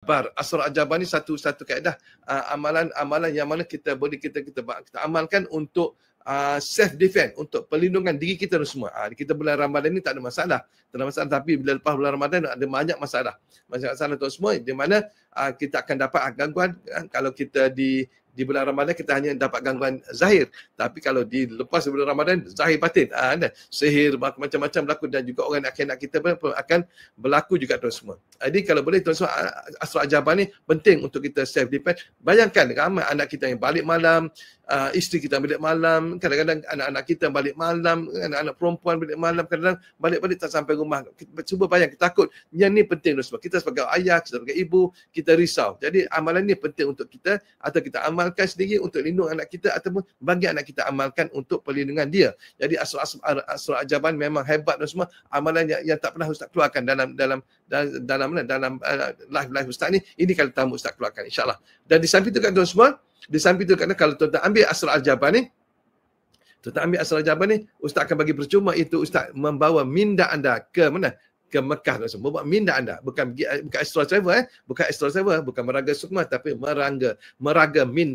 Asrar Ajaban ni satu kaedah amalan yang mana kita boleh kita amalkan untuk self defense, untuk perlindungan diri kita semua. Kita bulan Ramadan ni tak ada masalah. Tapi bila lepas bulan Ramadan ada banyak masalah. Masalah tu semua di mana kita akan dapat gangguan kalau kita di bulan Ramadan kita hanya dapat gangguan zahir. Tapi kalau lepas bulan Ramadan, zahir batin. Sihir, macam-macam berlaku dan juga orang nak kita pun akan berlaku juga tu semua. Jadi kalau boleh tuan-tuan, Asrar Ajaban ni penting untuk kita self defense. Bayangkan ramai anak kita yang balik malam, isteri kita balik malam, kadang-kadang anak-anak kita balik malam, anak-anak perempuan balik malam, kadang-kadang balik-balik tak sampai rumah. Cuba bayangkan, takut. Yang ni penting tu semua. Kita sebagai ayah, sebagai ibu, kita risau. Jadi amalan ni penting untuk kita, atau kita amalkan sendiri untuk lindung anak kita, ataupun bagi anak kita amalkan untuk perlindungan dia. Jadi Asrar Ajaban memang hebat dan semua amalan yang tak pernah Ustaz keluarkan dalam live Ustaz ni. Ini kali pertama Ustaz keluarkan, insyaAllah. Dan di samping itu kan tuan semua, di samping itu kerana kalau tuan ambil Asrar Ajaban ni, Ustaz akan bagi percuma itu Ustaz membawa minda anda ke mana? Ke Mekah tu semua. Bawa minda anda. Bukan astral travel, bukan astral travel, bukan meraga sukma, tapi meraga minda.